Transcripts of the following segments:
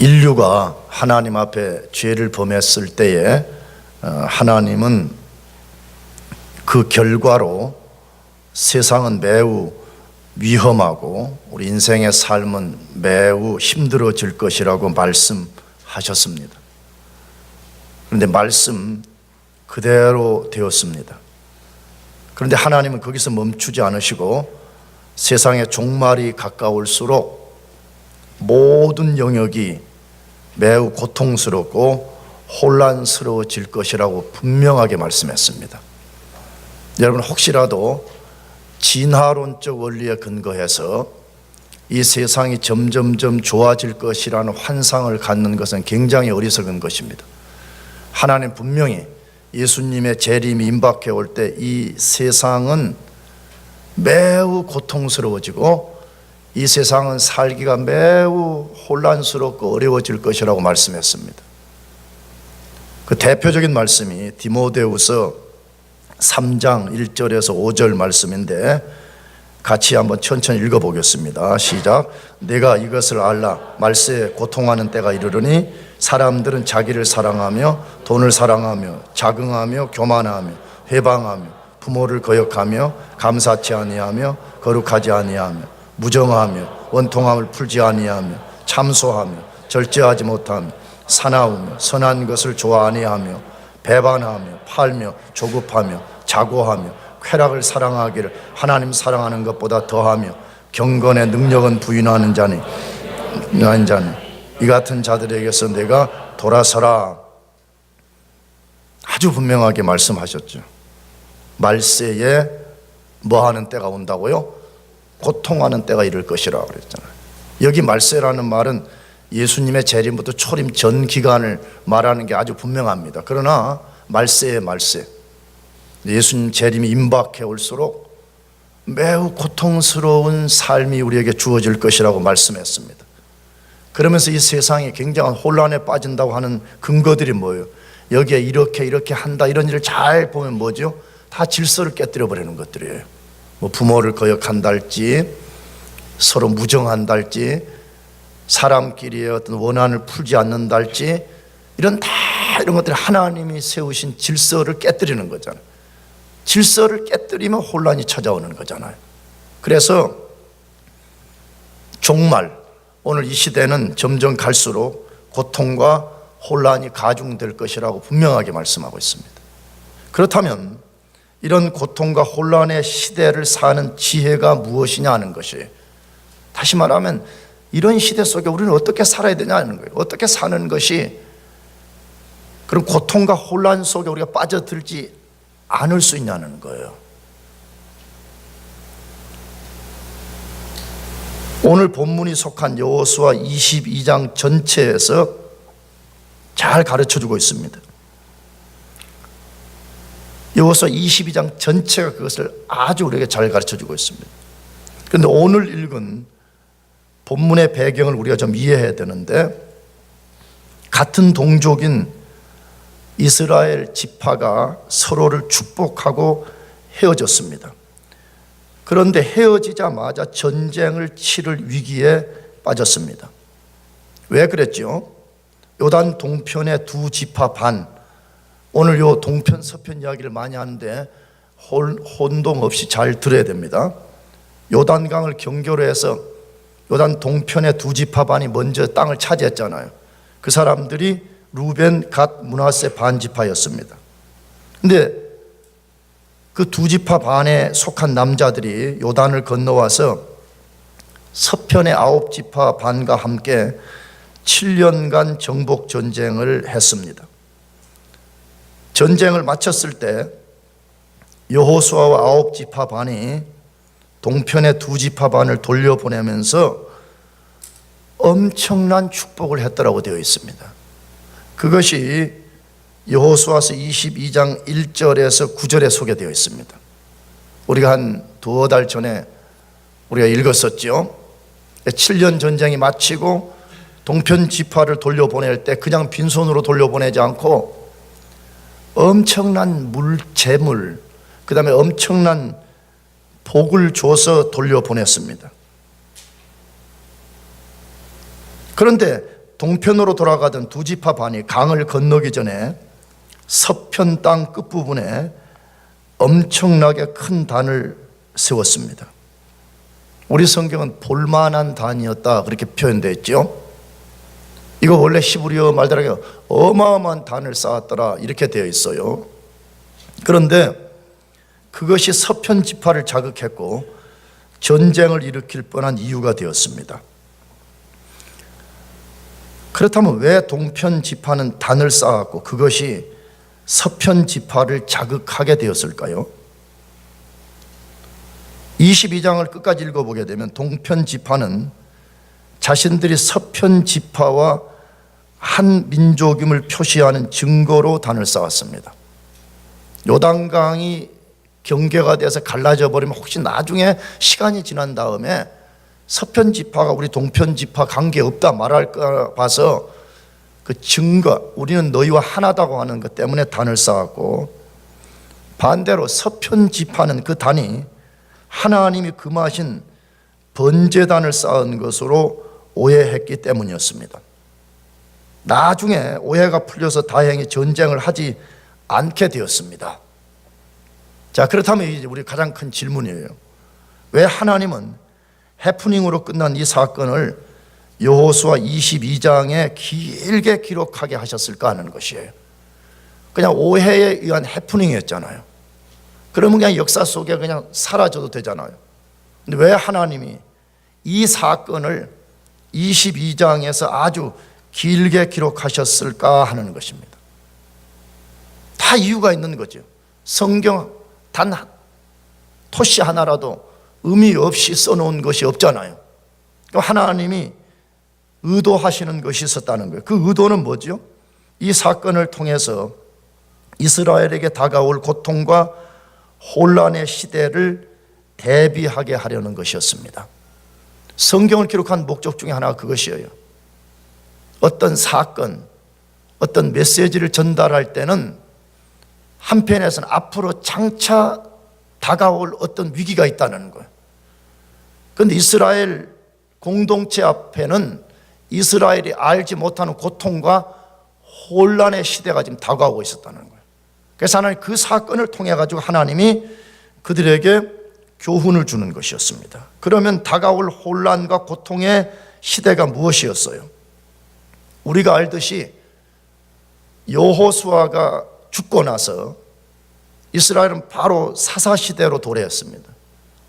인류가 하나님 앞에 죄를 범했을 때에 하나님은 그 결과로 세상은 매우 위험하고 우리 인생의 삶은 매우 힘들어질 것이라고 말씀하셨습니다. 그런데 말씀 그대로 되었습니다. 그런데 하나님은 거기서 멈추지 않으시고 세상의 종말이 가까울수록 모든 영역이 매우 고통스럽고 혼란스러워질 것이라고 분명하게 말씀했습니다. 여러분, 혹시라도 진화론적 원리에 근거해서 이 세상이 점점점 좋아질 것이라는 환상을 갖는 것은 굉장히 어리석은 것입니다. 하나님 분명히 예수님의 재림이 임박해 올 때 이 세상은 매우 고통스러워지고 이 세상은 살기가 매우 혼란스럽고 어려워질 것이라고 말씀했습니다. 그 대표적인 말씀이 디모데후서 3장 1절에서 5절 말씀인데 같이 한번 천천히 읽어보겠습니다. 시작. 내가 이것을 알라. 말세에 고통하는 때가 이르르니 사람들은 자기를 사랑하며 돈을 사랑하며 자긍하며 교만하며 회방하며 부모를 거역하며 감사치 아니하며 거룩하지 아니하며 무정하며 원통함을 풀지 아니하며 참소하며 절제하지 못하며 사나우며 선한 것을 좋아 아니하며 배반하며 팔며 조급하며 자고하며 쾌락을 사랑하기를 하나님 사랑하는 것보다 더하며 경건의 능력은 부인하는 자니 이 같은 자들에게서 내가 돌아서라. 아주 분명하게 말씀하셨죠. 말세에 뭐하는 때가 온다고요? 고통하는 때가 이를 것이라 그랬잖아요. 여기 말세라는 말은 예수님의 재림부터 초림 전 기간을 말하는 게 아주 분명합니다. 그러나 말세의 말세, 예수님 재림이 임박해 올수록 매우 고통스러운 삶이 우리에게 주어질 것이라고 말씀했습니다. 그러면서 이 세상이 굉장한 혼란에 빠진다고 하는 근거들이 뭐예요? 여기에 이렇게 한다, 이런 일을 잘 보면 뭐죠? 다 질서를 깨뜨려 버리는 것들이에요. 뭐 부모를 거역한다 할지, 서로 무정한다 할지, 사람끼리의 어떤 원한을 풀지 않는다 할지, 이런 것들이 하나님이 세우신 질서를 깨뜨리는 거잖아요. 질서를 깨뜨리면 혼란이 찾아오는 거잖아요. 그래서 종말, 오늘 이 시대는 점점 갈수록 고통과 혼란이 가중될 것이라고 분명하게 말씀하고 있습니다. 그렇다면 이런 고통과 혼란의 시대를 사는 지혜가 무엇이냐 하는 것이, 다시 말하면 이런 시대 속에 우리는 어떻게 살아야 되냐는 거예요. 어떻게 사는 것이 그런 고통과 혼란 속에 우리가 빠져들지 않을 수 있냐는 거예요. 오늘 본문이 속한 여호수아 22장 전체에서 잘 가르쳐주고 있습니다. 여호수아 22장 전체가 그것을 아주 우리에게 잘 가르쳐주고 있습니다. 그런데 오늘 읽은 본문의 배경을 우리가 좀 이해해야 되는데, 같은 동족인 이스라엘 지파가 서로를 축복하고 헤어졌습니다. 그런데 헤어지자마자 전쟁을 치를 위기에 빠졌습니다. 왜 그랬죠? 요단 동편의 두 지파 반, 오늘 요 동편 서편 이야기를 많이 하는데 혼동 없이 잘 들어야 됩니다. 요단강을 경계로 해서 요단 동편의 두 지파 반이 먼저 땅을 차지했잖아요. 그 사람들이 루벤, 갓, 므낫세 반 지파였습니다. 근데 그 두 지파 반에 속한 남자들이 요단을 건너와서 서편의 9지파 반과 함께 7년간 정복 전쟁을 했습니다. 전쟁을 마쳤을 때 여호수아와 9지파 반이 동편의 두 지파 반을 돌려보내면서 엄청난 축복을 했다라고 되어 있습니다. 그것이 여호수아서 22장 1절에서 9절에 소개되어 있습니다. 우리가 한 두어 달 전에 우리가 읽었었죠. 7년 전쟁이 마치고 동편 지파를 돌려보낼 때 그냥 빈손으로 돌려보내지 않고 엄청난 재물, 그 다음에 엄청난 복을 줘서 돌려보냈습니다. 그런데 동편으로 돌아가던 두 지파 반이 강을 건너기 전에 서편 땅 끝부분에 엄청나게 큰 단을 세웠습니다. 우리 성경은 볼만한 단이었다 그렇게 표현되어 있죠. 이거 원래 히브리어 말대로 어마어마한 단을 쌓았더라 이렇게 되어 있어요. 그런데 그것이 서편 지파를 자극했고 전쟁을 일으킬 뻔한 이유가 되었습니다. 그렇다면 왜 동편 지파는 단을 쌓았고 그것이 서편 지파를 자극하게 되었을까요? 22장을 끝까지 읽어보게 되면 동편 지파는 자신들이 서편 지파와 한 민족임을 표시하는 증거로 단을 쌓았습니다. 요단강이 경계가 돼서 갈라져 버리면 혹시 나중에 시간이 지난 다음에 서편 지파가 우리 동편 지파 관계없다 말할까 봐서 그 증거, 우리는 너희와 하나다고 하는 것 때문에 단을 쌓았고, 반대로 서편 지파는 그 단이 하나님이 금하신 번제단을 쌓은 것으로 오해했기 때문이었습니다. 나중에 오해가 풀려서 다행히 전쟁을 하지 않게 되었습니다. 자, 그렇다면 이제 우리 가장 큰 질문이에요. 왜 하나님은 해프닝으로 끝난 이 사건을 여호수아 22장에 길게 기록하게 하셨을까 하는 것이에요. 그냥 오해에 의한 해프닝이었잖아요. 그러면 그냥 역사 속에 그냥 사라져도 되잖아요. 근데 왜 하나님이 이 사건을 22장에서 아주 길게 기록하셨을까 하는 것입니다. 다 이유가 있는 거죠. 성경 단 토시 하나라도 의미 없이 써놓은 것이 없잖아요. 하나님이 의도하시는 것이 있었다는 거예요. 그 의도는 뭐죠? 이 사건을 통해서 이스라엘에게 다가올 고통과 혼란의 시대를 대비하게 하려는 것이었습니다. 성경을 기록한 목적 중에 하나가 그것이에요. 어떤 사건, 어떤 메시지를 전달할 때는 한편에서는 앞으로 장차 다가올 어떤 위기가 있다는 거예요. 그런데 이스라엘 공동체 앞에는 이스라엘이 알지 못하는 고통과 혼란의 시대가 지금 다가오고 있었다는 거예요. 그래서 하나님 그 사건을 통해 가지고 하나님이 그들에게 교훈을 주는 것이었습니다. 그러면 다가올 혼란과 고통의 시대가 무엇이었어요? 우리가 알듯이 여호수아가 죽고 나서 이스라엘은 바로 사사시대로 도래했습니다.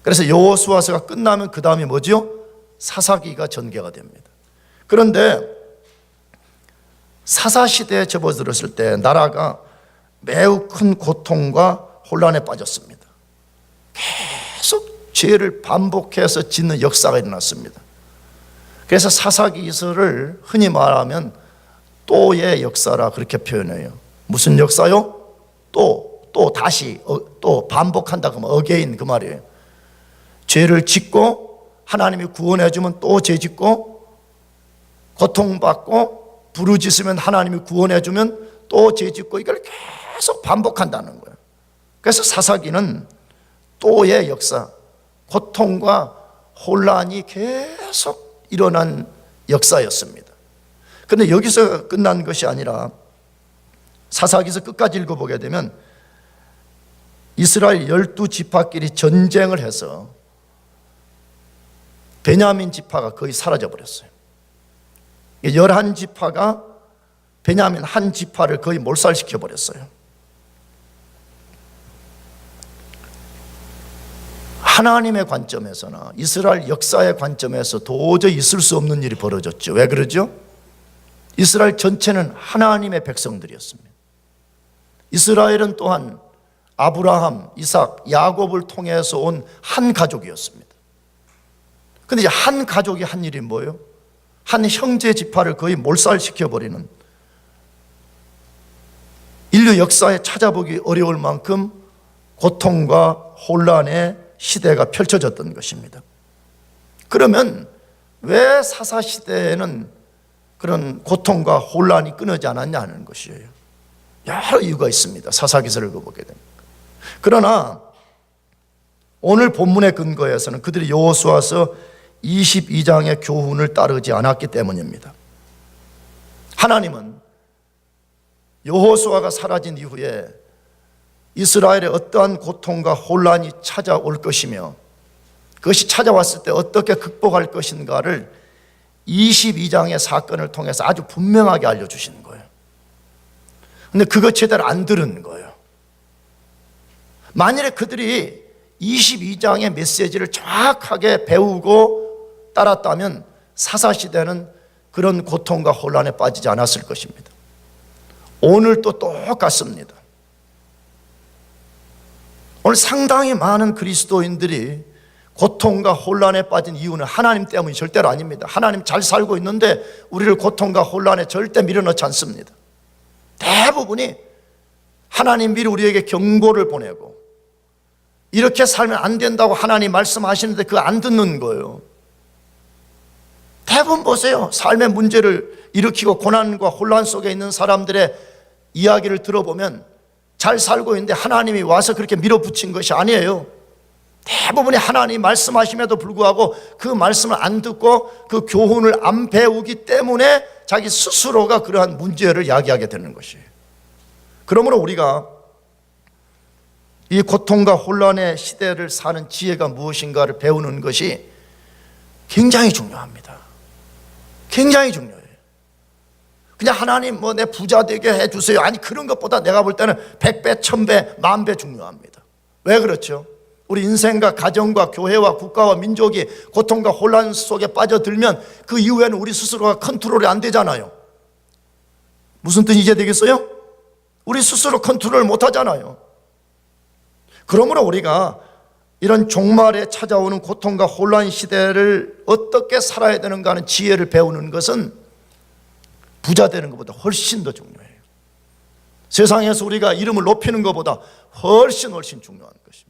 그래서 여호수아서가 끝나면 그 다음이 뭐죠? 사사기가 전개가 됩니다. 그런데 사사시대에 접어들었을 때 나라가 매우 큰 고통과 혼란에 빠졌습니다. 계속 죄를 반복해서 짓는 역사가 일어났습니다. 그래서 사사기서를 흔히 말하면 또의 역사라 그렇게 표현해요. 무슨 역사요? 또 다시 또 반복한다 그러면 어게인 그 말이에요. 죄를 짓고 하나님이 구원해 주면 또 죄 짓고, 고통받고 부르짖으면 하나님이 구원해 주면 또 죄 짓고, 이걸 계속 반복한다는 거예요. 그래서 사사기는 또의 역사, 고통과 혼란이 계속 일어난 역사였습니다. 그런데 여기서 끝난 것이 아니라 사사기서 끝까지 읽어보게 되면 이스라엘 12지파끼리 전쟁을 해서 베냐민 지파가 거의 사라져버렸어요. 11지파가 베냐민 한 지파를 거의 몰살시켜버렸어요. 하나님의 관점에서나 이스라엘 역사의 관점에서 도저히 있을 수 없는 일이 벌어졌죠. 왜 그러죠? 이스라엘 전체는 하나님의 백성들이었습니다. 이스라엘은 또한 아브라함, 이삭, 야곱을 통해서 온 한 가족이었습니다. 그런데 이제 한 가족이 한 일이 뭐예요? 한 형제 지파를 거의 몰살시켜버리는, 인류 역사에 찾아보기 어려울 만큼 고통과 혼란의 시대가 펼쳐졌던 것입니다. 그러면 왜 사사시대에는 그런 고통과 혼란이 끊어지지 않았냐는 것이에요. 여러 이유가 있습니다. 사사기서를 읽어보게 됩니다. 그러나 오늘 본문의 근거에서는 그들이 여호수아서 22장의 교훈을 따르지 않았기 때문입니다. 하나님은 여호수아가 사라진 이후에 이스라엘에 어떠한 고통과 혼란이 찾아올 것이며 그것이 찾아왔을 때 어떻게 극복할 것인가를 22장의 사건을 통해서 아주 분명하게 알려주시는 거예요. 근데 그것 제대로 안 들은 거예요. 만일에 그들이 22장의 메시지를 정확하게 배우고 따랐다면 사사시대는 그런 고통과 혼란에 빠지지 않았을 것입니다. 오늘도 똑같습니다. 오늘 상당히 많은 그리스도인들이 고통과 혼란에 빠진 이유는 하나님 때문이 절대로 아닙니다. 하나님 잘 살고 있는데 우리를 고통과 혼란에 절대 밀어넣지 않습니다. 대부분이 하나님 미리 우리에게 경고를 보내고 이렇게 살면 안 된다고 하나님 말씀하시는데 그거 안 듣는 거예요. 대부분 보세요. 삶의 문제를 일으키고 고난과 혼란 속에 있는 사람들의 이야기를 들어보면 잘 살고 있는데 하나님이 와서 그렇게 밀어붙인 것이 아니에요. 대부분이 하나님 말씀하심에도 불구하고 그 말씀을 안 듣고 그 교훈을 안 배우기 때문에 자기 스스로가 그러한 문제를 야기하게 되는 것이에요. 그러므로 우리가 이 고통과 혼란의 시대를 사는 지혜가 무엇인가를 배우는 것이 굉장히 중요합니다. 굉장히 중요해요. 그냥 하나님 내 부자 되게 해주세요. 아니 그런 것보다 내가 볼 때는 100배, 1000배, 10,000배 중요합니다. 왜 그렇죠? 우리 인생과 가정과 교회와 국가와 민족이 고통과 혼란 속에 빠져들면 그 이후에는 우리 스스로가 컨트롤이 안 되잖아요. 무슨 뜻이 이해되겠어요? 우리 스스로 컨트롤 못 하잖아요. 그러므로 우리가 이런 종말에 찾아오는 고통과 혼란 시대를 어떻게 살아야 되는가 하는 지혜를 배우는 것은 부자 되는 것보다 훨씬 더 중요해요. 세상에서 우리가 이름을 높이는 것보다 훨씬 중요한 것입니다.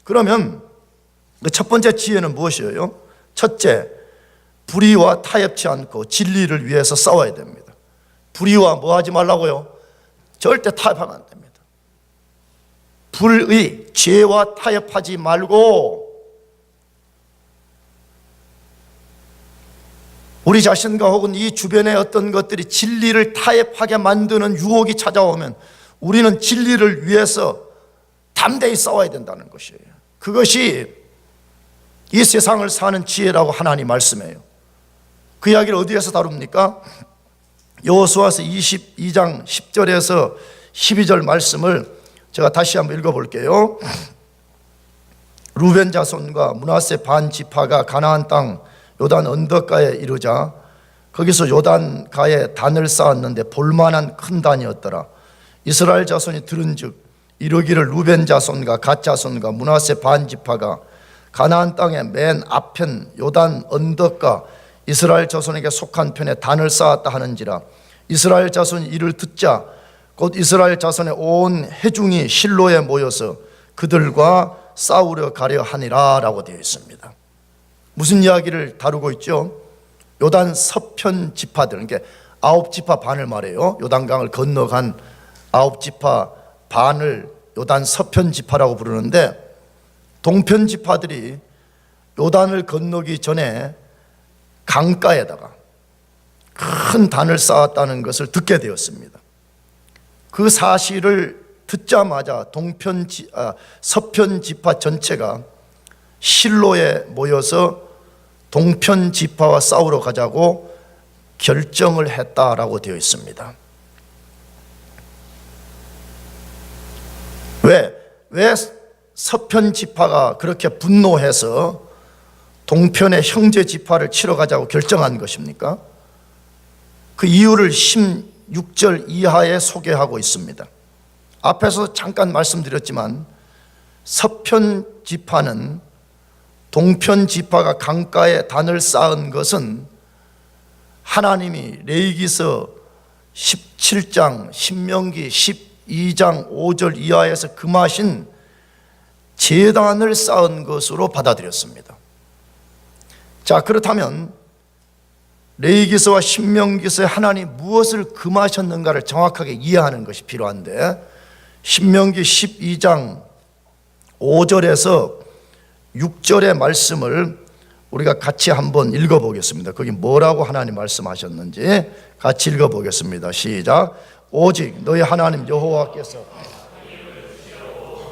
그러면 첫 번째 지혜는 무엇이에요? 첫째, 불의와 타협치 않고 진리를 위해서 싸워야 됩니다. 불의와 뭐 하지 말라고요? 절대 타협하면 안 됩니다. 불의, 죄와 타협하지 말고 우리 자신과 혹은 이 주변의 어떤 것들이 진리를 타협하게 만드는 유혹이 찾아오면 우리는 진리를 위해서 담대히 싸워야 된다는 것이에요. 그것이 이 세상을 사는 지혜라고 하나님 말씀해요. 그 이야기를 어디에서 다룹니까? 여호수아서 22장 10절에서 12절 말씀을 제가 다시 한번 읽어볼게요. 루벤 자손과 므낫세 반 지파가 가나안 땅 요단 언덕가에 이르자 거기서 요단가에 단을 쌓았는데 볼만한 큰 단이었더라. 이스라엘 자손이 들은즉 이르기를 루벤 자손과 갓 자손과 므낫세 반 지파가 가나안 땅의 맨 앞편 요단 언덕가 이스라엘 자손에게 속한 편에 단을 쌓았다 하는지라. 이스라엘 자손이 이를 듣자 곧 이스라엘 자손의 온 회중이 실로에 모여서 그들과 싸우려 가려 하니라 라고 되어 있습니다. 무슨 이야기를 다루고 있죠? 요단 서편 지파들, 그러니까 9지파 반을 말해요. 요단강을 건너간 9지파 반을 요단 서편 지파라고 부르는데 동편 지파들이 요단을 건너기 전에 강가에다가 큰 단을 쌓았다는 것을 듣게 되었습니다. 그 사실을 듣자마자 서편 지파 전체가 실로에 모여서 동편 지파와 싸우러 가자고 결정을 했다라고 되어 있습니다. 왜 서편 지파가 그렇게 분노해서 동편의 형제 지파를 치러 가자고 결정한 것입니까? 그 이유를 16절 이하에 소개하고 있습니다. 앞에서 잠깐 말씀드렸지만 서편 지파는 동편 지파가 강가에 단을 쌓은 것은 하나님이 레위기서 17장, 신명기 12장 5절 이하에서 금하신 제단을 쌓은 것으로 받아들였습니다. 자, 그렇다면 레위기서와 신명기서에 하나님 무엇을 금하셨는가를 정확하게 이해하는 것이 필요한데 신명기 12장 5절에서 6절의 말씀을 우리가 같이 한번 읽어보겠습니다. 거기 뭐라고 하나님 말씀하셨는지 같이 읽어보겠습니다. 시작. 오직 너희 하나님 여호와께서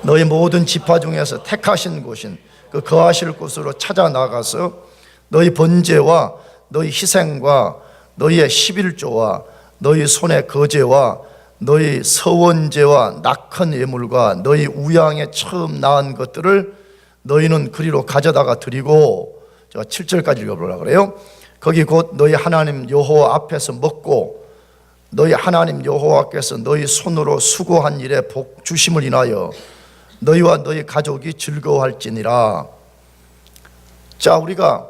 너희 모든 지파 중에서 택하신 곳인 그 거하실 곳으로 찾아 나가서 너희 번제와 너희 희생과 너희의 11조와 너희 손의 거제와 너희 서원제와 낙헌 예물과 너희 우양에 처음 낳은 것들을 너희는 그리로 가져다가 드리고, 제가 7절까지 읽어보려고 그래요. 거기 곧 너희 하나님 여호와 앞에서 먹고 너희 하나님 여호와께서 너희 손으로 수고한 일에 복 주심을 인하여 너희와 너희 가족이 즐거워할지니라. 자, 우리가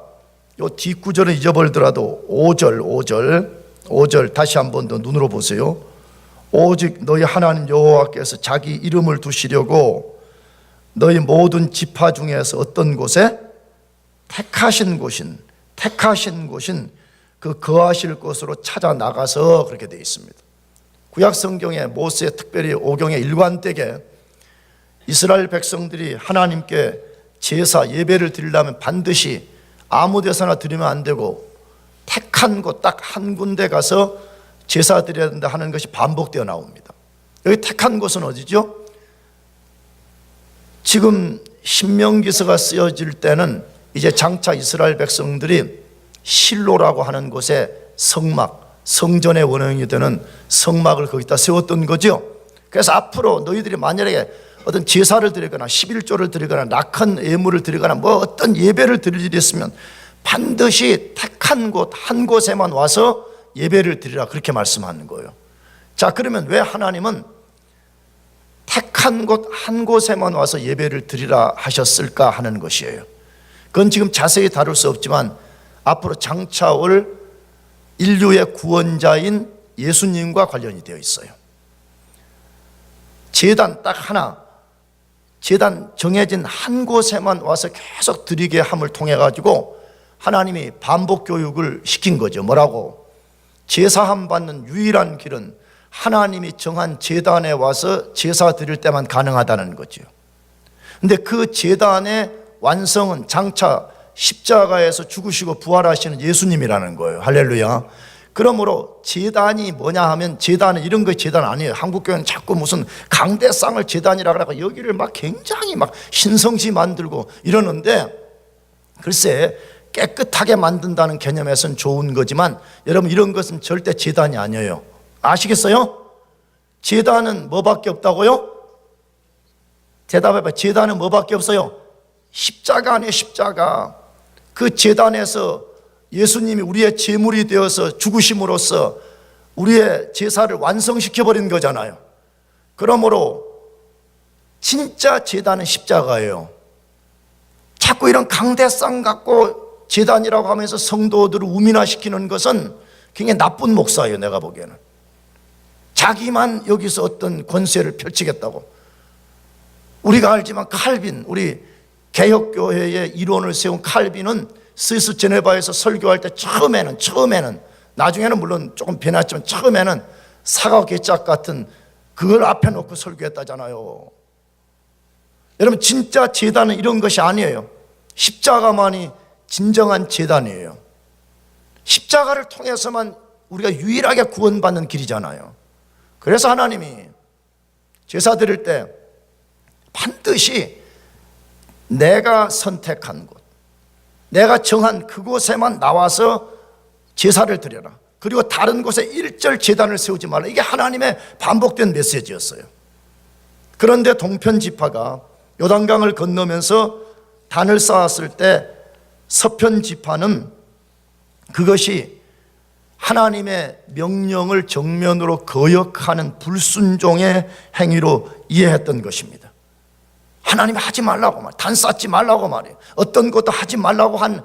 요 뒷구절은 잊어버리더라도 5절 다시 한번 더 눈으로 보세요. 오직 너희 하나님 여호와께서 자기 이름을 두시려고 너희 모든 지파 중에서 어떤 곳에 택하신 곳인 그 거하실 곳으로 찾아 나가서, 그렇게 되어 있습니다. 구약 성경에 모세, 특별히 오경의 일관되게 이스라엘 백성들이 하나님께 제사 예배를 드리려면 반드시 아무 데서나 드리면 안 되고 택한 곳 딱 한 군데 가서 제사 드려야 된다 하는 것이 반복되어 나옵니다. 여기 택한 곳은 어디죠? 지금 신명기서가 쓰여질 때는 이제 장차 이스라엘 백성들이 실로라고 하는 곳에 성막, 성전의 원형이 되는 성막을 거기다 세웠던 거죠. 그래서 앞으로 너희들이 만약에 어떤 제사를 드리거나 11조를 드리거나 낙헌 예물을 드리거나 뭐 어떤 예배를 드릴 일이 있으면 반드시 택한 곳 한 곳에만 와서 예배를 드리라, 그렇게 말씀하는 거예요. 자, 그러면 왜 하나님은 택한 곳 한 곳에만 와서 예배를 드리라 하셨을까 하는 것이에요. 그건 지금 자세히 다룰 수 없지만 앞으로 장차 올 인류의 구원자인 예수님과 관련이 되어 있어요. 제단 딱 하나, 제단 정해진 한 곳에만 와서 계속 드리게 함을 통해 가지고 하나님이 반복 교육을 시킨 거죠. 뭐라고? 제사함 받는 유일한 길은 하나님이 정한 제단에 와서 제사 드릴 때만 가능하다는 거죠. 근데 그 제단의 완성은 장차 십자가에서 죽으시고 부활하시는 예수님이라는 거예요. 할렐루야. 그러므로 제단이 뭐냐 하면, 제단은 이런 거 제단 아니에요. 한국교회는 자꾸 무슨 강대상을 제단이라 그러고 여기를 막 굉장히 막 신성시 만들고 이러는데, 글쎄 깨끗하게 만든다는 개념에서는 좋은 거지만 여러분, 이런 것은 절대 제단이 아니에요. 아시겠어요? 제단은 뭐밖에 없다고요? 대답해봐. 제단은 뭐밖에 없어요? 십자가 아니에요. 십자가. 그 제단에서 예수님이 우리의 제물이 되어서 죽으심으로써 우리의 제사를 완성시켜버린 거잖아요. 그러므로 진짜 제단은 십자가예요. 자꾸 이런 강대상 갖고 제단이라고 하면서 성도들을 우민화시키는 것은 굉장히 나쁜 목사예요. 내가 보기에는 자기만 여기서 어떤 권세를 펼치겠다고. 우리가 알지만 칼빈, 우리 개혁교회의 이론을 세운 칼빈은 스위스 제네바에서 설교할 때 처음에는 나중에는 물론 조금 변했지만 처음에는 사과 개짝 같은 그걸 앞에 놓고 설교했다잖아요. 여러분, 진짜 제단은 이런 것이 아니에요. 십자가만이 진정한 제단이에요. 십자가를 통해서만 우리가 유일하게 구원받는 길이잖아요. 그래서 하나님이 제사 드릴 때 반드시 내가 선택한 곳, 내가 정한 그곳에만 나와서 제사를 드려라. 그리고 다른 곳에 일절 제단을 세우지 말라. 이게 하나님의 반복된 메시지였어요. 그런데 동편 지파가 요단강을 건너면서 단을 쌓았을 때 서편 지파는 그것이 하나님의 명령을 정면으로 거역하는 불순종의 행위로 이해했던 것입니다. 하나님이 하지 말라고 단 쌓지 말라고 말해요. 어떤 것도 하지 말라고 한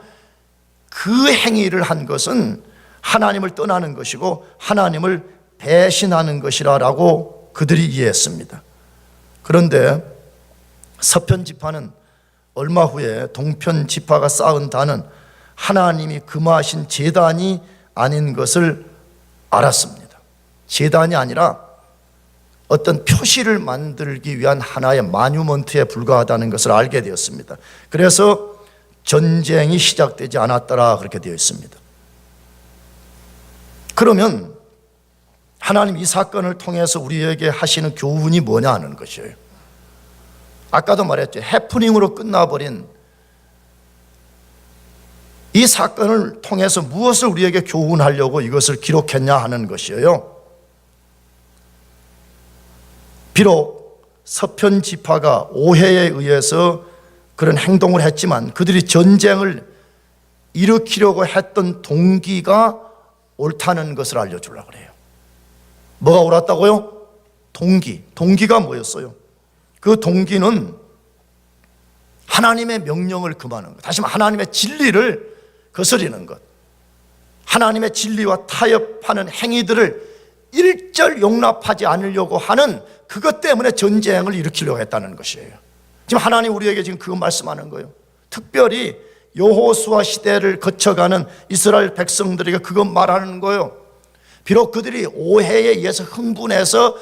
그 행위를 한 것은 하나님을 떠나는 것이고 하나님을 배신하는 것이라고 그들이 이해했습니다. 그런데 서편 지파는 얼마 후에 동편 지파가 쌓은 단은 하나님이 금하신 제단이 아닌 것을 알았습니다. 제단이 아니라 어떤 표시를 만들기 위한 하나의 마뉴먼트에 불과하다는 것을 알게 되었습니다. 그래서 전쟁이 시작되지 않았더라 그렇게 되어 있습니다. 그러면 하나님 이 사건을 통해서 우리에게 하시는 교훈이 뭐냐 하는 것이에요. 아까도 말했죠. 해프닝으로 끝나버린 이 사건을 통해서 무엇을 우리에게 교훈하려고 이것을 기록했냐 하는 것이에요. 비록 서편 지파가 오해에 의해서 그런 행동을 했지만 그들이 전쟁을 일으키려고 했던 동기가 옳다는 것을 알려주려고 그래요. 뭐가 옳았다고요? 동기가 뭐였어요? 그 동기는 하나님의 명령을 금하는 것, 다시 말해 하나님의 진리를 거스리는 것, 하나님의 진리와 타협하는 행위들을 일절 용납하지 않으려고 하는 그것 때문에 전쟁을 일으키려고 했다는 것이에요. 지금 하나님 우리에게 지금 그거 말씀하는 거예요. 특별히 여호수아 시대를 거쳐가는 이스라엘 백성들에게 그것 말하는 거예요. 비록 그들이 오해에 의해서 흥분해서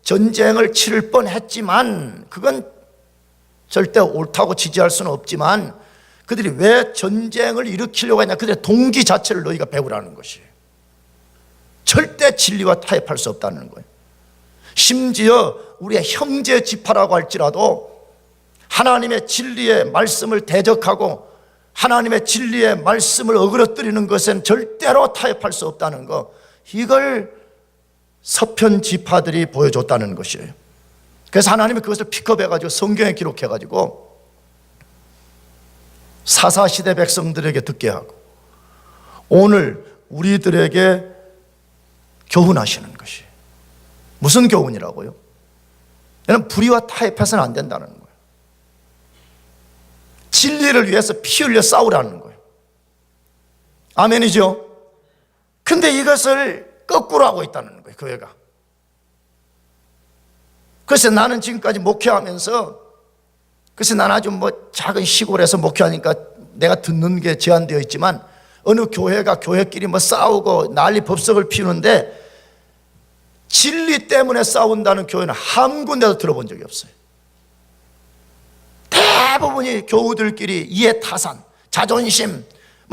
전쟁을 치를 뻔했지만 그건 절대 옳다고 지지할 수는 없지만 그들이 왜 전쟁을 일으키려고 했냐, 그들의 동기 자체를 너희가 배우라는 것이에요. 절대 진리와 타협할 수 없다는 거예요. 심지어 우리의 형제 지파라고 할지라도 하나님의 진리의 말씀을 대적하고 하나님의 진리의 말씀을 어그러뜨리는 것은 절대로 타협할 수 없다는 것, 이걸 서편 지파들이 보여줬다는 것이에요. 그래서 하나님이 그것을 픽업해가지고 성경에 기록해가지고 사사시대 백성들에게 듣게 하고 오늘 우리들에게 교훈하시는 것이에요. 무슨 교훈이라고요? 얘는 불의와 타협해서는 안 된다는 거예요. 진리를 위해서 피 흘려 싸우라는 거예요. 아멘이죠? 근데 이것을 거꾸로 하고 있다는 거예요, 교회가. 그래서 나는 지금까지 목회하면서, 그래서 나는 아주 작은 시골에서 목회하니까 내가 듣는 게 제한되어 있지만 어느 교회가 교회끼리 싸우고 난리 법석을 피우는데 진리 때문에 싸운다는 교회는 한 군데도 들어본 적이 없어요. 대부분이 교우들끼리 이해타산, 자존심,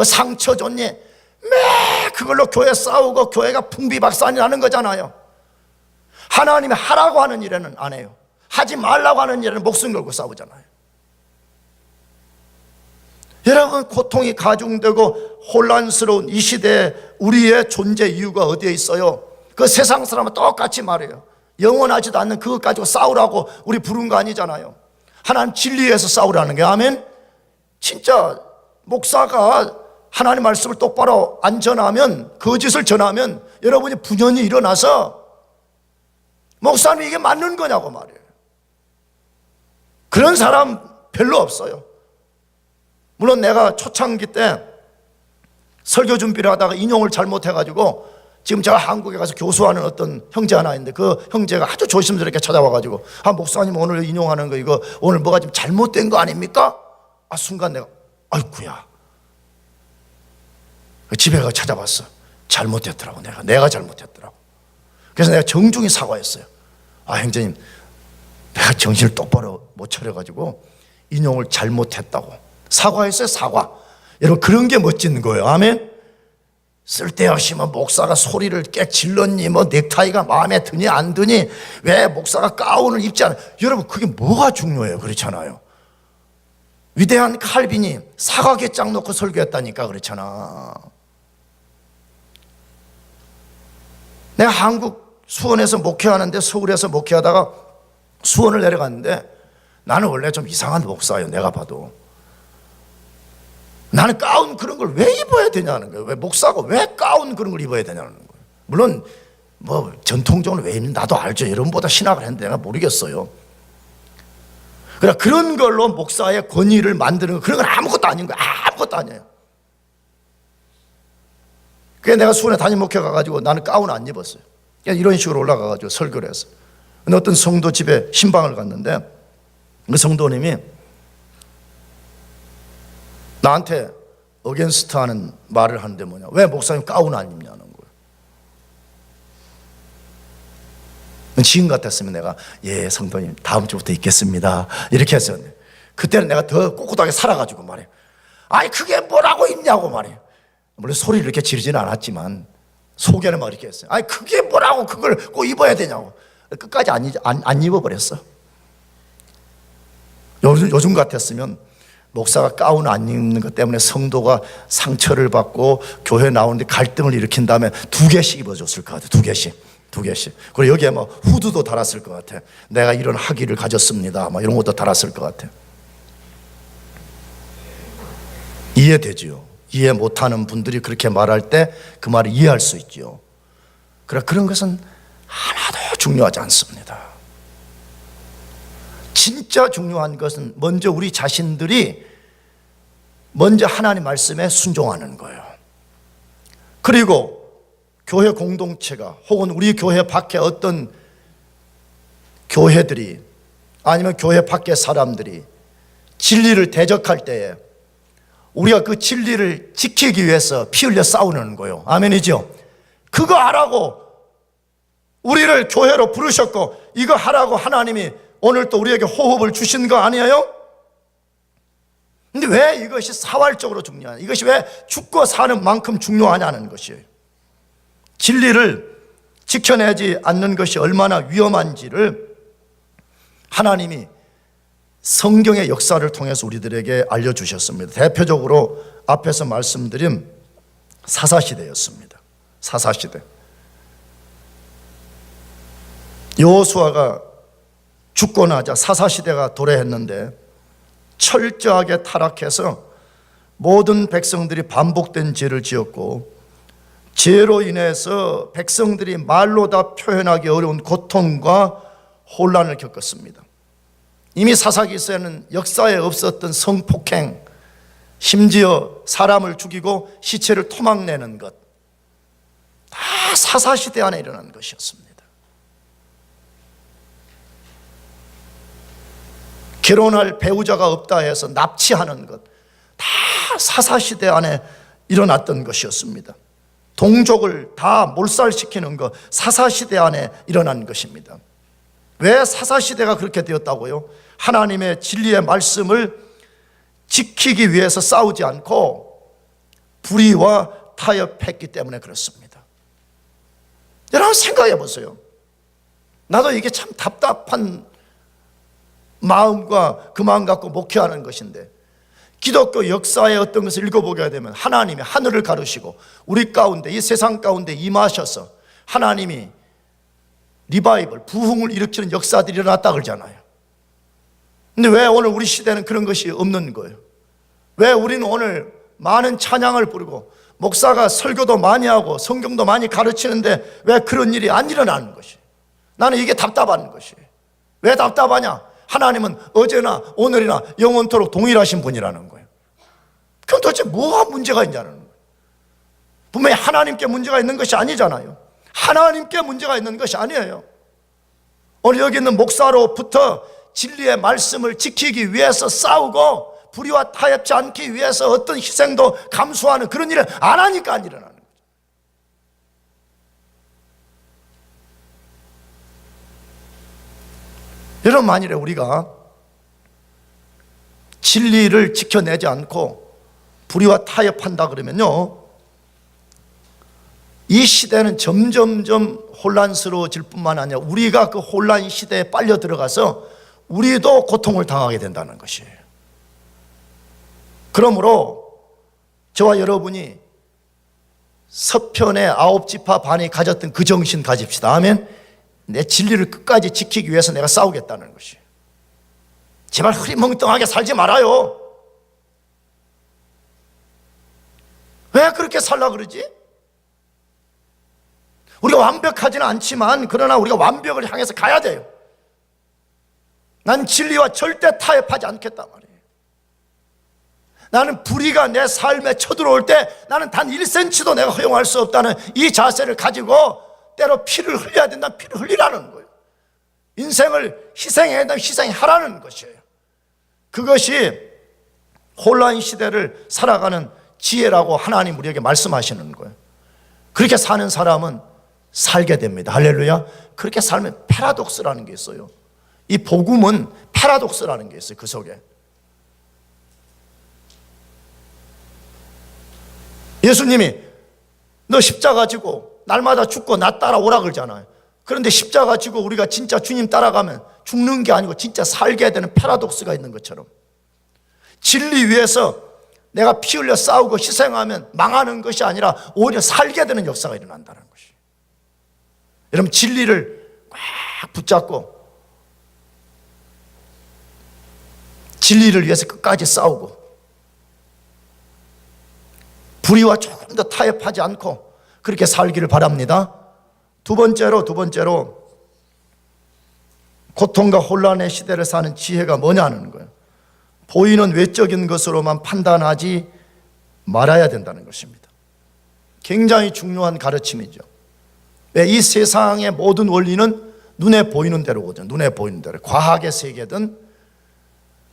상처 줬니, 매 그걸로 교회 싸우고 교회가 풍비박산이 나는 거잖아요. 하나님이 하라고 하는 일에는 안 해요. 하지 말라고 하는 일에는 목숨 걸고 싸우잖아요. 여러분, 고통이 가중되고 혼란스러운 이 시대에 우리의 존재 이유가 어디에 있어요? 그 세상 사람은 똑같이 말해요. 영원하지도 않는 그것 가지고 싸우라고 우리 부른 거 아니잖아요. 하나님 진리에서 싸우라는 게, 아멘? 진짜 목사가 하나님 말씀을 똑바로 안 전하면, 거짓을 전하면 여러분이 분연이 일어나서 목사님 이게 맞는 거냐고 말이에요. 그런 사람 별로 없어요. 물론 내가 초창기 때 설교 준비를 하다가 인용을 잘못해가지고 지금 제가 한국에 가서 교수하는 어떤 형제 하나 있는데 그 형제가 아주 조심스럽게 찾아와가지고, 목사님 오늘 인용하는 거 이거 오늘 뭐가 좀 잘못된 거 아닙니까? 순간 내가 아이쿠야, 집에 가서 찾아봤어. 잘못됐더라고. 내가 잘못했더라고. 그래서 내가 정중히 사과했어요. 형제님, 내가 정신을 똑바로 못 차려가지고 인용을 잘못했다고 사과했어요. 사과. 여러분, 그런 게 멋진 거예요. 아멘. 쓸데없이 목사가 소리를 깨 질렀니, 넥타이가 마음에 드니 안 드니, 왜 목사가 가운을 입지 않아. 여러분, 그게 뭐가 중요해요? 그렇잖아요. 위대한 칼빈이 사과개짝 놓고 설교했다니까. 그렇잖아. 내가 한국 수원에서 목회하는데, 서울에서 목회하다가 수원을 내려갔는데, 나는 원래 좀 이상한 목사예요. 내가 봐도. 나는 가운 그런 걸 왜 입어야 되냐는 거예요. 왜 목사가 왜 가운 그런 걸 입어야 되냐는 거예요. 물론 전통적으로 왜 있는 나도 알죠. 여러분보다 신학을 했는데 내가 모르겠어요. 그러나 그런 걸로 목사의 권위를 만드는 거, 그런 건 아무것도 아닌 거예요. 아무것도 아니에요. 그래서 내가 수원에 담임 목회 가가지고 나는 가운 안 입었어요. 그냥 이런 식으로 올라가가지고 설교를 했어요. 근데 어떤 성도 집에 신방을 갔는데 그 성도님이 나한테 어겐스트 하는 말을 하는데 뭐냐, 왜 목사님 가운 안 입냐는 거예요. 지금 같았으면 내가 예 성도님 다음 주부터 입겠습니다 이렇게 했었는데, 그때는 내가 더 꼿꼿하게 살아가지고 말이에요. 아니 그게 뭐라고 있냐고 말이에요. 물론 소리를 이렇게 지르지는 않았지만 속에는 막 이렇게 했어요. 아니 그게 뭐라고 그걸 꼭 입어야 되냐고. 끝까지 안 입어버렸어. 요즘 같았으면 목사가 가운 안 입는 것 때문에 성도가 상처를 받고 교회 나오는데 갈등을 일으킨 다음에 2개씩 입어줬을 것 같아. 2개씩. 그리고 여기에 뭐 후드도 달았을 것 같아. 내가 이런 학위를 가졌습니다. 뭐 이런 것도 달았을 것 같아. 이해되지요. 이해 못하는 분들이 그렇게 말할 때 그 말을 이해할 수 있지요. 그런 것은 하나도 중요하지 않습니다. 진짜 중요한 것은 먼저 우리 자신들이 먼저 하나님 말씀에 순종하는 거예요. 그리고 교회 공동체가 혹은 우리 교회 밖에 어떤 교회들이 아니면 교회 밖의 사람들이 진리를 대적할 때에 우리가 그 진리를 지키기 위해서 피 흘려 싸우는 거예요. 아멘이죠? 그거 하라고 우리를 교회로 부르셨고 이거 하라고 하나님이 오늘 또 우리에게 호흡을 주신 거 아니에요? 근데 왜 이것이 사활적으로 중요하냐? 이것이 왜 죽고 사는 만큼 중요하냐는 것이에요. 진리를 지켜내지 않는 것이 얼마나 위험한지를 하나님이 성경의 역사를 통해서 우리들에게 알려주셨습니다. 대표적으로 앞에서 말씀드린 사사시대였습니다. 사사시대. 여호수아가 죽고 나자 사사시대가 도래했는데 철저하게 타락해서 모든 백성들이 반복된 죄를 지었고 죄로 인해서 백성들이 말로 다 표현하기 어려운 고통과 혼란을 겪었습니다. 이미 사사기서에는 역사에 없었던 성폭행, 심지어 사람을 죽이고 시체를 토막내는 것, 다 사사시대 안에 일어난 것이었습니다. 결혼할 배우자가 없다 해서 납치하는 것, 다 사사시대 안에 일어났던 것이었습니다. 동족을 다 몰살시키는 것, 사사시대 안에 일어난 것입니다. 왜 사사시대가 그렇게 되었다고요? 하나님의 진리의 말씀을 지키기 위해서 싸우지 않고 불의와 타협했기 때문에 그렇습니다. 여러분 생각해 보세요. 나도 이게 참 답답한 마음과 그 마음 갖고 목회하는 것인데 기독교 역사의 어떤 것을 읽어보게 되면 하나님이 하늘을 가르시고 우리 가운데 이 세상 가운데 임하셔서 하나님이 리바이벌, 부흥을 일으키는 역사들이 일어났다 그러잖아요. 근데 왜 오늘 우리 시대는 그런 것이 없는 거예요? 왜 우리는 오늘 많은 찬양을 부르고 목사가 설교도 많이 하고 성경도 많이 가르치는데 왜 그런 일이 안 일어나는 것이? 나는 이게 답답한 것이에요. 왜 답답하냐? 하나님은 어제나 오늘이나 영원토록 동일하신 분이라는 거예요. 그럼 도대체 뭐가 문제가 있냐는 거예요. 분명히 하나님께 문제가 있는 것이 아니잖아요. 하나님께 문제가 있는 것이 아니에요. 오늘 여기 있는 목사로부터 진리의 말씀을 지키기 위해서 싸우고 불의와 타협지 않기 위해서 어떤 희생도 감수하는 그런 일을 안 하니까 안 일어나는 거죠. 여러분 만일에 우리가 진리를 지켜내지 않고 불의와 타협한다 그러면요, 이 시대는 점점점 혼란스러워질 뿐만 아니라 우리가 그 혼란 시대에 빨려 들어가서 우리도 고통을 당하게 된다는 것이에요. 그러므로 저와 여러분이 서편의 9지파 반이 가졌던 그 정신 가집시다. 아멘. 내 진리를 끝까지 지키기 위해서 내가 싸우겠다는 것이에요. 제발 흐리멍텅하게 살지 말아요. 왜 그렇게 살라 그러지? 우리가 완벽하지는 않지만 그러나 우리가 완벽을 향해서 가야 돼요. 난 진리와 절대 타협하지 않겠단 말이에요. 나는 불의가 내 삶에 쳐들어올 때 나는 단 1cm도 내가 허용할 수 없다는 이 자세를 가지고 때로 피를 흘려야 된다면 피를 흘리라는 거예요. 인생을 희생해야 된다면 희생하라는 것이에요. 그것이 혼란 시대를 살아가는 지혜라고 하나님 우리에게 말씀하시는 거예요. 그렇게 사는 사람은 살게 됩니다. 할렐루야. 그렇게 살면 패러독스라는 게 있어요. 이 복음은 패러독스라는 게 있어요. 그 속에 예수님이 너 십자가 지고 날마다 죽고 나 따라오라 그러잖아요. 그런데 십자가 지고 우리가 진짜 주님 따라가면 죽는 게 아니고 진짜 살게 되는 패러독스가 있는 것처럼, 진리 위해서 내가 피 흘려 싸우고 희생하면 망하는 것이 아니라 오히려 살게 되는 역사가 일어난다는 것이. 여러분, 진리를 꽉 붙잡고 진리를 위해서 끝까지 싸우고 불의와 조금 더 타협하지 않고 그렇게 살기를 바랍니다. 두 번째로 고통과 혼란의 시대를 사는 지혜가 뭐냐는 거예요. 보이는 외적인 것으로만 판단하지 말아야 된다는 것입니다. 굉장히 중요한 가르침이죠. 왜? 이 세상의 모든 원리는 눈에 보이는 대로거든요. 눈에 보이는 대로. 과학의 세계든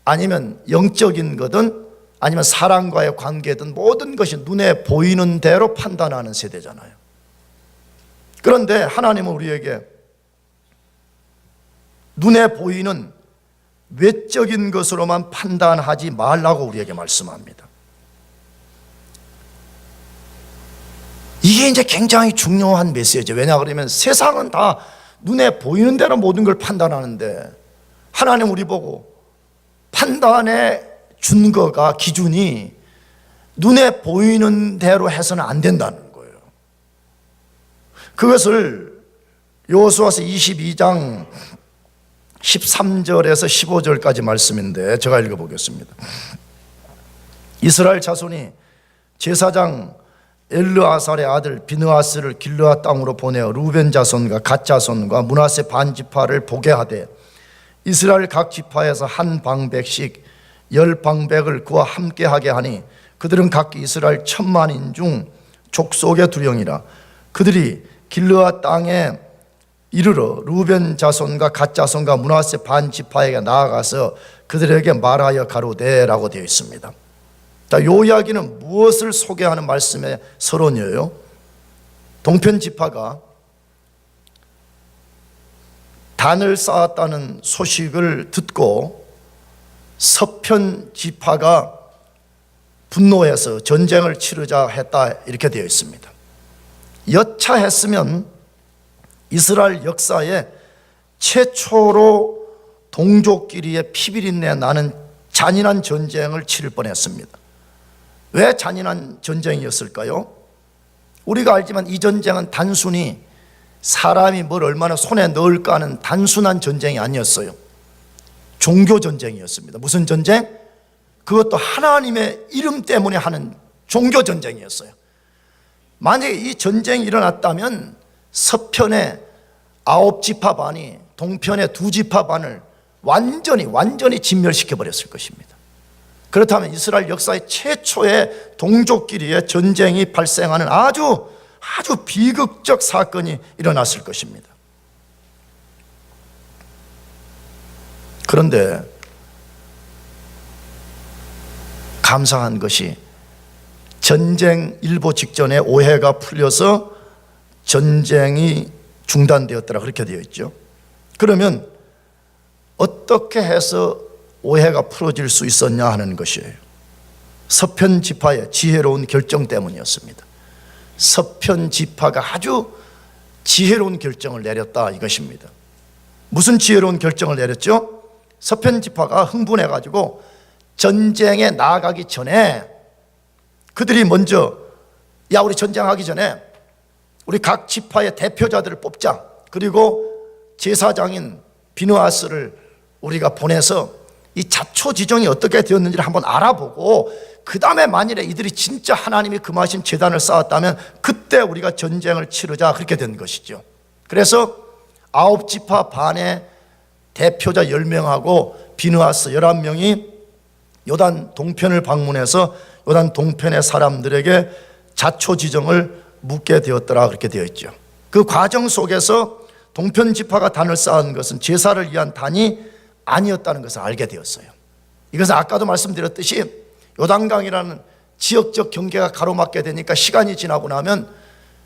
아니면 영적인 거든 아니면 사람과의 관계든 모든 것이 눈에 보이는 대로 판단하는 세대잖아요. 그런데 하나님은 우리에게 눈에 보이는 외적인 것으로만 판단하지 말라고 우리에게 말씀합니다. 이게 이제 굉장히 중요한 메시지예요. 왜냐 그러면 세상은 다 눈에 보이는 대로 모든 걸 판단하는데 하나님 우리 보고 판단의 준거가 기준이 눈에 보이는 대로 해서는 안 된다는 거예요. 그것을 여호수아서 22장 13절에서 15절까지 말씀인데 제가 읽어보겠습니다. 이스라엘 자손이 제사장 엘르아살의 아들 비느하스를 길르앗 땅으로 보내어 루벤 자손과 갓 자손과 므낫세 반 지파를 보게 하되 이스라엘 각 지파에서 한 방백씩 10방백을 그와 함께하게 하니 그들은 각기 이스라엘 1000만인 중 족속의 두령이라. 그들이 길르앗 땅에 이르러 루벤 자손과 갓 자손과 므낫세 반 지파에게 나아가서 그들에게 말하여 가로되라고 되어 있습니다. 자, 이 이야기는 무엇을 소개하는 말씀의 서론이에요? 동편 지파가 단을 쌓았다는 소식을 듣고 서편 지파가 분노해서 전쟁을 치르자 했다, 이렇게 되어 있습니다. 여차했으면 이스라엘 역사에 최초로 동족끼리의 피비린내 나는 잔인한 전쟁을 치를 뻔했습니다. 왜 잔인한 전쟁이었을까요? 우리가 알지만 이 전쟁은 단순히 사람이 뭘 얼마나 손에 넣을까 하는 단순한 전쟁이 아니었어요. 종교 전쟁이었습니다. 무슨 전쟁? 그것도 하나님의 이름 때문에 하는 종교 전쟁이었어요. 만약에 이 전쟁이 일어났다면 서편의 9지파 반이 동편의 2지파 반을 완전히 진멸시켜 버렸을 것입니다. 그렇다면 이스라엘 역사의 최초의 동족끼리의 전쟁이 발생하는 아주 비극적 사건이 일어났을 것입니다. 그런데 감사한 것이 전쟁 일보 직전에 오해가 풀려서 전쟁이 중단되었더라, 그렇게 되어 있죠. 그러면 어떻게 해서 오해가 풀어질 수 있었냐 하는 것이에요. 서편 지파의 지혜로운 결정 때문이었습니다. 서편 지파가 아주 지혜로운 결정을 내렸다, 이것입니다. 무슨 지혜로운 결정을 내렸죠? 서편 지파가 흥분해가지고 전쟁에 나아가기 전에 그들이 먼저, 야, 우리 전쟁하기 전에 우리 각 지파의 대표자들을 뽑자. 그리고 제사장인 비느하스를 우리가 보내서 이 자초지종이 어떻게 되었는지를 한번 알아보고 그 다음에 만일에 이들이 진짜 하나님이 금하신 제단을 쌓았다면 그때 우리가 전쟁을 치르자, 그렇게 된 것이죠. 그래서 9지파 반의 대표자 10명하고 비느하스 11명이 요단 동편을 방문해서 요단 동편의 사람들에게 자초지정을 묻게 되었더라, 그렇게 되어 있죠. 그 과정 속에서 동편 지파가 단을 쌓은 것은 제사를 위한 단이 아니었다는 것을 알게 되었어요. 이것은 아까도 말씀드렸듯이 요단강이라는 지역적 경계가 가로막게 되니까 시간이 지나고 나면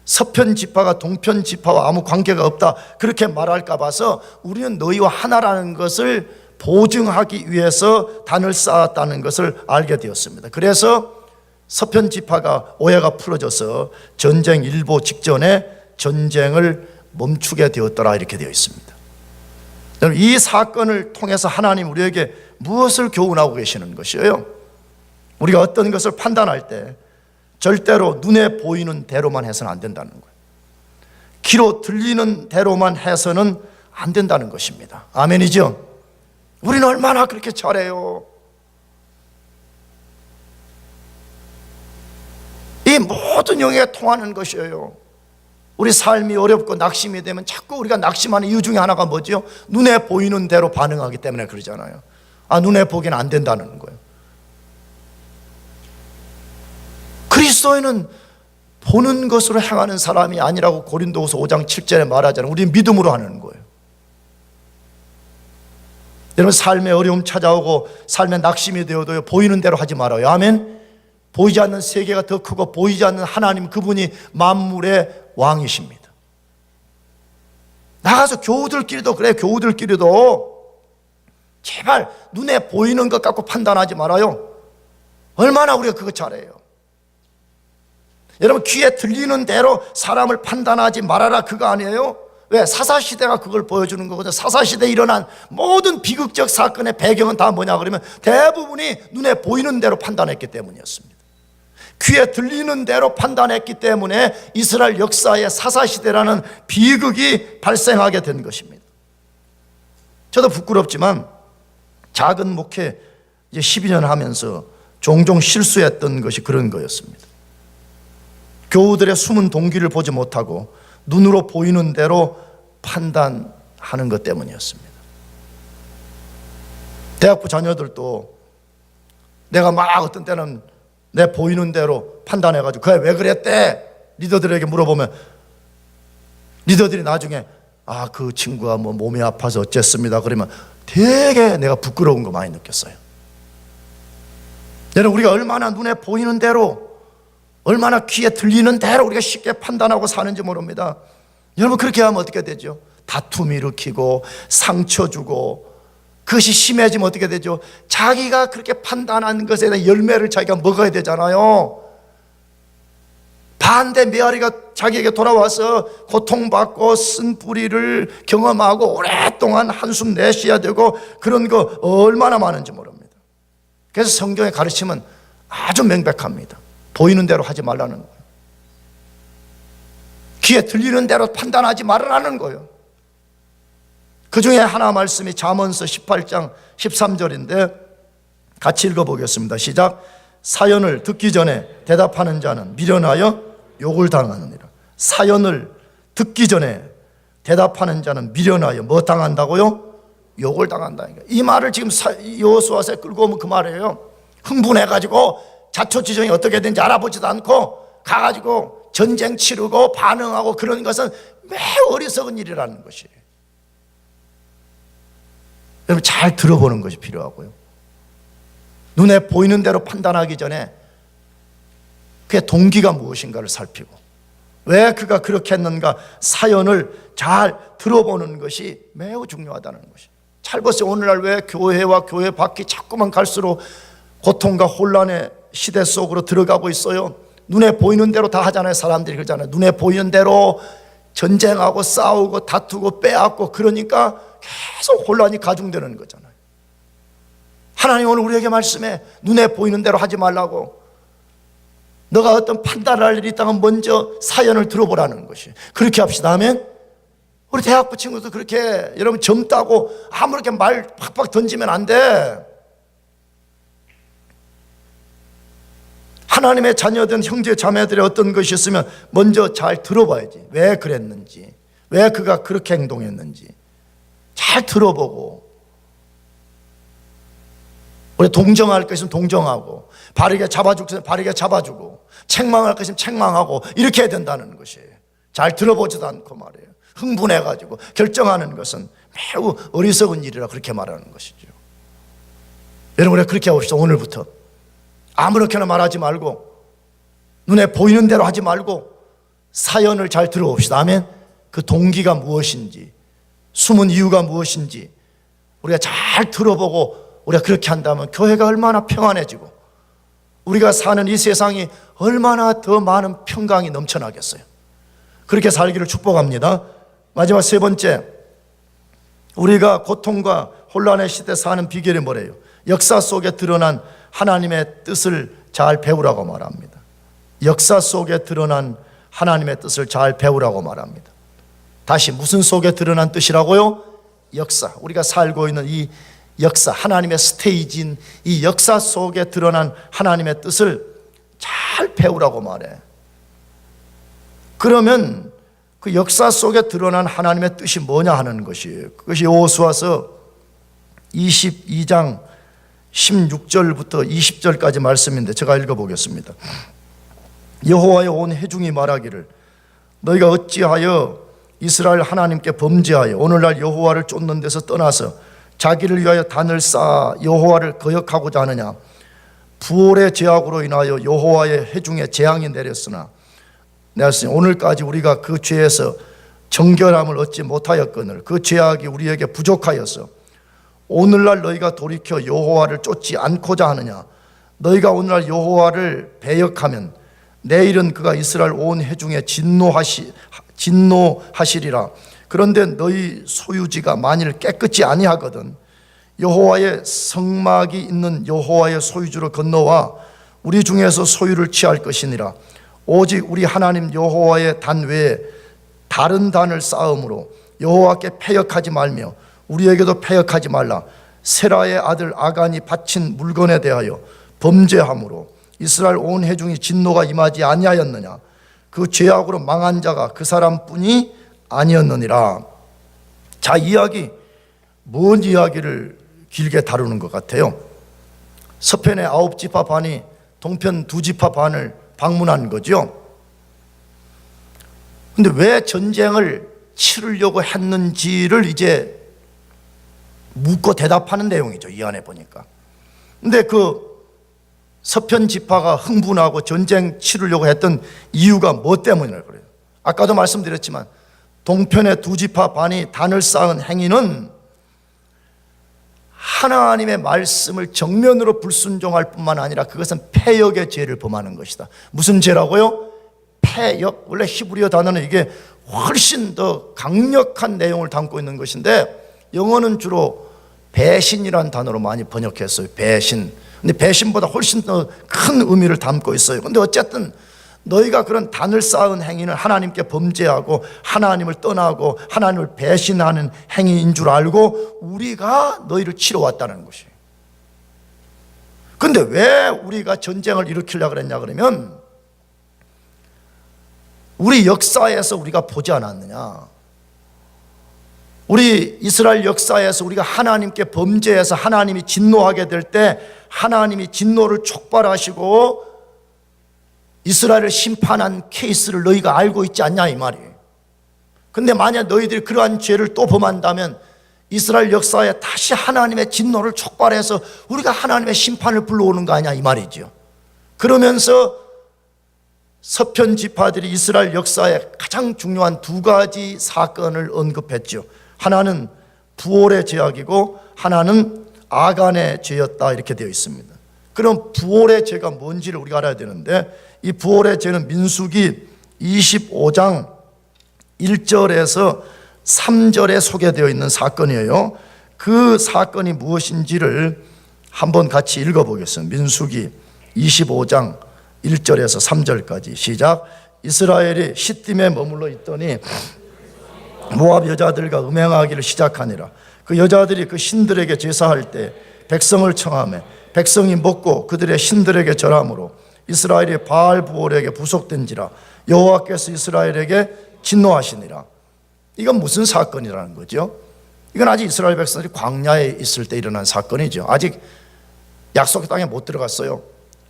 서편 지파가 동편 지파와 아무 관계가 없다, 그렇게 말할까 봐서 우리는 너희와 하나라는 것을 보증하기 위해서 단을 쌓았다는 것을 알게 되었습니다. 그래서 서편 지파가 오해가 풀어져서 전쟁 일보 직전에 전쟁을 멈추게 되었더라 이렇게 되어 있습니다. 여러분, 이 사건을 통해서 하나님 우리에게 무엇을 교훈하고 계시는 것이에요? 우리가 어떤 것을 판단할 때 절대로 눈에 보이는 대로만 해서는 안 된다는 거예요. 귀로 들리는 대로만 해서는 안 된다는 것입니다. 아멘이죠? 우리는 얼마나 그렇게 잘해요. 이 모든 영역에 통하는 것이에요. 우리 삶이 어렵고 낙심이 되면 자꾸 우리가 낙심하는 이유 중에 하나가 뭐죠? 눈에 보이는 대로 반응하기 때문에 그러잖아요. 눈에 보기는 안 된다는 거예요. 그리스도인은 보는 것으로 행하는 사람이 아니라고 고린도후서 5장 7절에 말하잖아요. 우리는 믿음으로 하는 거예요. 여러분, 삶의 어려움 찾아오고 삶의 낙심이 되어도 보이는 대로 하지 말아요. 아멘. 보이지 않는 세계가 더 크고 보이지 않는 하나님, 그분이 만물의 왕이십니다. 나가서 교우들끼리도 그래요. 교우들끼리도 제발 눈에 보이는 것 갖고 판단하지 말아요. 얼마나 우리가 그거 잘해요. 여러분, 귀에 들리는 대로 사람을 판단하지 말아라, 그거 아니에요? 왜? 사사시대가 그걸 보여주는 거거든요. 사사시대에 일어난 모든 비극적 사건의 배경은 다 뭐냐 그러면 대부분이 눈에 보이는 대로 판단했기 때문이었습니다. 귀에 들리는 대로 판단했기 때문에 이스라엘 역사의 사사시대라는 비극이 발생하게 된 것입니다. 저도 부끄럽지만 작은 목회 이제 12년 하면서 종종 실수했던 것이 그런 거였습니다. 교우들의 숨은 동기를 보지 못하고 눈으로 보이는 대로 판단하는 것 때문이었습니다. 대학부 자녀들도 내가 막 어떤 때는 내 보이는 대로 판단해가지고 그래 왜 그랬대? 리더들에게 물어보면 리더들이 나중에 그 친구가 뭐 몸이 아파서 어쨌습니다 그러면 되게 내가 부끄러운 거 많이 느꼈어요. 여러분, 우리가 얼마나 눈에 보이는 대로, 얼마나 귀에 들리는 대로 우리가 쉽게 판단하고 사는지 모릅니다. 여러분, 그렇게 하면 어떻게 되죠? 다툼 일으키고 상처 주고, 그것이 심해지면 어떻게 되죠? 자기가 그렇게 판단한 것에 대한 열매를 자기가 먹어야 되잖아요. 반대 메아리가 자기에게 돌아와서 고통받고 쓴 뿌리를 경험하고 오랫동안 한숨 내쉬어야 되고 그런 거 얼마나 많은지 모릅니다. 그래서 성경의 가르침은 아주 명백합니다. 보이는 대로 하지 말라는 거예요. 귀에 들리는 대로 판단하지 말라는 거예요. 그 중에 하나 말씀이 잠언서 18장 13절인데 같이 읽어보겠습니다. 시작. 사연을 듣기 전에 대답하는 자는 미련하여 욕을 당하느니라. 사연을 듣기 전에 대답하는 자는 미련하여 뭐 당한다고요? 욕을 당한다. 이 말을 지금 여호수아서에 끌고 오면 그 말이에요. 흥분해가지고 자초지종이 어떻게 되는지 알아보지도 않고 가가지고 전쟁 치르고 반응하고 그런 것은 매우 어리석은 일이라는 것이에요. 여러분, 잘 들어보는 것이 필요하고요. 눈에 보이는 대로 판단하기 전에 그의 동기가 무엇인가를 살피고 왜 그가 그렇게 했는가 사연을 잘 들어보는 것이 매우 중요하다는 것이에요. 잘 보세요. 오늘날 왜 교회와 교회 밖이 자꾸만 갈수록 고통과 혼란의 시대 속으로 들어가고 있어요. 눈에 보이는 대로 다 하잖아요. 사람들이 그러잖아요. 눈에 보이는 대로 전쟁하고 싸우고 다투고 빼앗고 그러니까 계속 혼란이 가중되는 거잖아요. 하나님 오늘 우리에게 말씀해 눈에 보이는 대로 하지 말라고. 너가 어떤 판단할 일이 있다면 먼저 사연을 들어보라는 것이. 그렇게 합시다. 아멘. 우리 대학부 친구도 그렇게 여러분 젊다고 아무렇게 말 팍팍 던지면 안 돼. 하나님의 자녀든 형제 자매들의 어떤 것이 있으면 먼저 잘 들어봐야지. 왜 그랬는지, 왜 그가 그렇게 행동했는지 잘 들어보고, 우리 동정할 것 있으면 동정하고, 바르게 잡아줄 것 있으면 바르게 잡아주고, 책망할 것 있으면 책망하고, 이렇게 해야 된다는 것이에요. 잘 들어보지도 않고 말이에요. 흥분해가지고 결정하는 것은 매우 어리석은 일이라 그렇게 말하는 것이죠. 여러분, 우리가 그렇게 해봅시다. 오늘부터 아무렇게나 말하지 말고 눈에 보이는 대로 하지 말고 사연을 잘 들어봅시다. 아멘. 그 동기가 무엇인지, 숨은 이유가 무엇인지 우리가 잘 들어보고 우리가 그렇게 한다면 교회가 얼마나 평안해지고 우리가 사는 이 세상이 얼마나 더 많은 평강이 넘쳐나겠어요. 그렇게 살기를 축복합니다. 마지막 세 번째, 우리가 고통과 혼란의 시대 사는 비결이 뭐래요? 역사 속에 드러난 하나님의 뜻을 잘 배우라고 말합니다. 역사 속에 드러난 하나님의 뜻을 잘 배우라고 말합니다. 다시 무슨 속에 드러난 뜻이라고요? 역사, 우리가 살고 있는 이 역사, 하나님의 스테이지인 이 역사 속에 드러난 하나님의 뜻을 잘 배우라고 말해. 그러면 그 역사 속에 드러난 하나님의 뜻이 뭐냐 하는 것이에요. 그것이 여호수아서 22장 16절부터 20절까지 말씀인데 제가 읽어보겠습니다. 여호와의 온 회중이 말하기를 너희가 어찌하여 이스라엘 하나님께 범죄하여 오늘날 여호와를 쫓는 데서 떠나서 자기를 위하여 단을 쌓아 여호와를 거역하고자 하느냐. 부올의 죄악으로 인하여 여호와의 회중에 재앙이 내렸으나 내가 오늘까지 우리가 그 죄에서 정결함을 얻지 못하였거늘 그 죄악이 우리에게 부족하여서 오늘날 너희가 돌이켜 여호와를 쫓지 않고자 하느냐. 너희가 오늘날 여호와를 배역하면 내일은 그가 이스라엘 온 회중에 진노하시리라. 그런데 너희 소유지가 만일 깨끗이 아니하거든 여호와의 성막이 있는 여호와의 소유지로 건너와 우리 중에서 소유를 취할 것이니라. 오직 우리 하나님 여호와의 단 외에 다른 단을 쌓음으로 여호와께 패역하지 말며 우리에게도 패역하지 말라. 세라의 아들 아간이 바친 물건에 대하여 범죄함으로 이스라엘 온 회중이 진노가 임하지 아니하였느냐. 그 죄악으로 망한 자가 그 사람뿐이 아니었느니라. 자, 이야기, 뭔 이야기를 길게 다루는 것 같아요? 서편의 9지파 반이 동편 2지파 반을 방문한 거죠. 근데 왜 전쟁을 치르려고 했는지를 이제 묻고 대답하는 내용이죠, 이 안에 보니까. 근데 그 서편 지파가 흥분하고 전쟁 치르려고 했던 이유가 뭐 때문이라 그래요? 아까도 말씀드렸지만 동편의 2지파 반이 단을 쌓은 행위는 하나님의 말씀을 정면으로 불순종할 뿐만 아니라 그것은 패역의 죄를 범하는 것이다. 무슨 죄라고요? 패역. 원래 히브리어 단어는 이게 훨씬 더 강력한 내용을 담고 있는 것인데 영어는 주로 배신이라는 단어로 많이 번역했어요. 배신. 근데 배신보다 훨씬 더 큰 의미를 담고 있어요. 근데 어쨌든 너희가 그런 단을 쌓은 행위는 하나님께 범죄하고 하나님을 떠나고 하나님을 배신하는 행위인 줄 알고 우리가 너희를 치러 왔다는 것이에요. 근데 왜 우리가 전쟁을 일으키려고 그랬냐 그러면 우리 역사에서 우리가 보지 않았느냐. 우리 이스라엘 역사에서 우리가 하나님께 범죄해서 하나님이 진노하게 될 때 하나님이 진노를 촉발하시고 이스라엘을 심판한 케이스를 너희가 알고 있지 않냐 이 말이에요. 근데 만약 너희들이 그러한 죄를 또 범한다면 이스라엘 역사에 다시 하나님의 진노를 촉발해서 우리가 하나님의 심판을 불러오는 거 아니야 이 말이죠. 그러면서 서편 지파들이 이스라엘 역사에 가장 중요한 2가지 사건을 언급했죠. 하나는 부올의 죄악이고 하나는 아간의 죄였다 이렇게 되어 있습니다. 그럼 부올의 죄가 뭔지를 우리가 알아야 되는데 이 부올의 죄는 민수기 25장 1절에서 3절에 소개되어 있는 사건이에요. 그 사건이 무엇인지를 한번 같이 읽어보겠습니다. 민수기 25장 1절에서 3절까지 시작. 이스라엘이 시딤에 머물러 있더니 모압 여자들과 음행하기를 시작하니라. 그 여자들이 그 신들에게 제사할 때 백성을 청하며 백성이 먹고 그들의 신들에게 절함으로 이스라엘이 바알부올에게 부속된지라. 여호와께서 이스라엘에게 진노하시니라. 이건 무슨 사건이라는 거죠? 이건 아직 이스라엘 백성들이 광야에 있을 때 일어난 사건이죠. 아직 약속의 땅에 못 들어갔어요.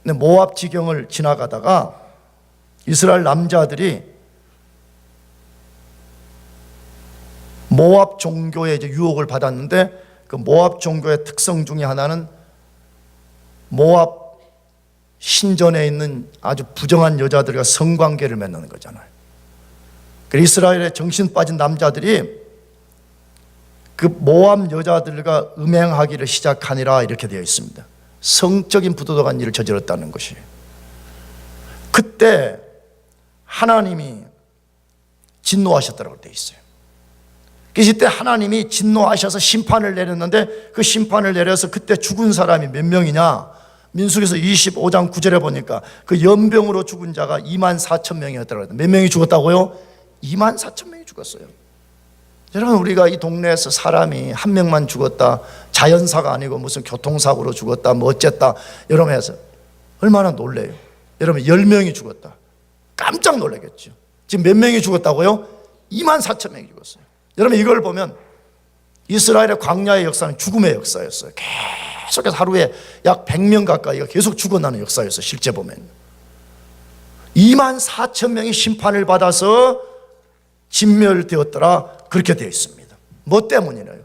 근데 모압 지경을 지나가다가 이스라엘 남자들이 모압 종교의 이제 유혹을 받았는데 그 모압 종교의 특성 중에 하나는 모압 신전에 있는 아주 부정한 여자들과 성관계를 맺는 거잖아요. 그래서 이스라엘의 정신 빠진 남자들이 그 모압 여자들과 음행하기를 시작하니라 이렇게 되어 있습니다. 성적인 부도덕한 일을 저질렀다는 것이에요. 그때 하나님이 진노하셨다고 되어 있어요. 그래서 이때 하나님이 진노하셔서 심판을 내렸는데 그 심판을 내려서 그때 죽은 사람이 몇 명이냐? 민수기서 25장 9절에 보니까 그 연병으로 죽은 자가 24,000명이었다고. 몇 명이 죽었다고요? 24,000명이 죽었어요. 여러분, 우리가 이 동네에서 사람이 한 명만 죽었다, 자연사가 아니고 무슨 교통사고로 죽었다, 뭐 어쨌다, 여러분 해서 얼마나 놀래요. 여러분, 10명이 죽었다, 깜짝 놀라겠죠. 지금 몇 명이 죽었다고요? 24,000명이 죽었어요. 여러분, 이걸 보면 이스라엘의 광야의 역사는 죽음의 역사였어요. 계속해서 하루에 약 100명 가까이가 계속 죽어나는 역사였어요. 실제 보면 24,000명이 심판을 받아서 진멸되었더라, 그렇게 되어 있습니다. 뭐 때문이래요?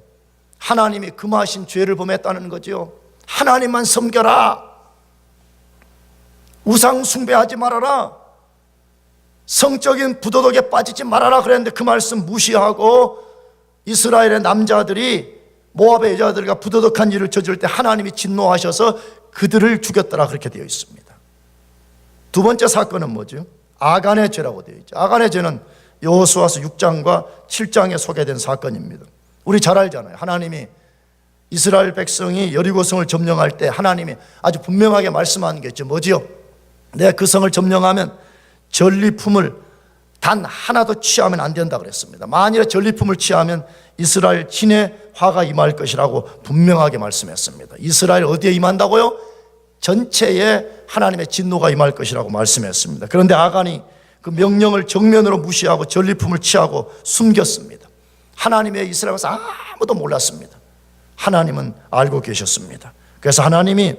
하나님이 금하신 죄를 범했다는 거죠. 하나님만 섬겨라, 우상 숭배하지 말아라, 성적인 부도덕에 빠지지 말아라 그랬는데 그 말씀 무시하고 이스라엘의 남자들이 모압의 여자들과 부도덕한 일을 저지를 때 하나님이 진노하셔서 그들을 죽였더라, 그렇게 되어 있습니다. 두 번째 사건은 뭐죠? 아간의 죄라고 되어 있죠. 아간의 죄는 여호수아서 6장과 7장에 소개된 사건입니다. 우리 잘 알잖아요. 하나님이 이스라엘 백성이 여리고성을 점령할 때 하나님이 아주 분명하게 말씀하는 게 있죠. 뭐지요? 내가 그 성을 점령하면 전리품을 단 하나도 취하면 안 된다 그랬습니다. 만일에 전리품을 취하면 이스라엘 진에 화가 임할 것이라고 분명하게 말씀했습니다. 이스라엘 어디에 임한다고요? 전체에 하나님의 진노가 임할 것이라고 말씀했습니다. 그런데 아간이 그 명령을 정면으로 무시하고 전리품을 취하고 숨겼습니다. 하나님의 이스라엘에서 아무도 몰랐습니다. 하나님은 알고 계셨습니다. 그래서 하나님이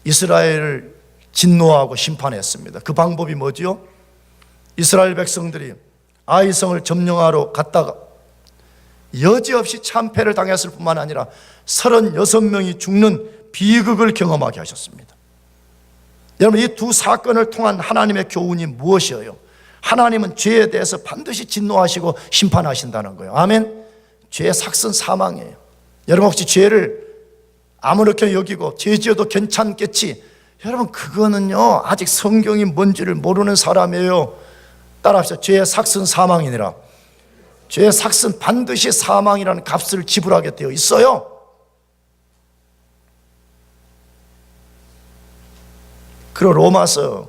이스라엘을 진노하고 심판했습니다. 그 방법이 뭐지요? 이스라엘 백성들이 아이성을 점령하러 갔다가 여지없이 참패를 당했을 뿐만 아니라 36명이 죽는 비극을 경험하게 하셨습니다. 여러분, 이 두 사건을 통한 하나님의 교훈이 무엇이에요? 하나님은 죄에 대해서 반드시 진노하시고 심판하신다는 거예요. 아멘. 죄의 삭은 사망이에요. 여러분, 혹시 죄를 아무렇게 여기고 죄 지어도 괜찮겠지? 여러분, 그거는요 아직 성경이 뭔지를 모르는 사람이에요. 따라합시다. 죄의 삭은 사망이니라. 죄의 삭은 반드시 사망이라는 값을 지불하게 되어 있어요. 그리고 로마서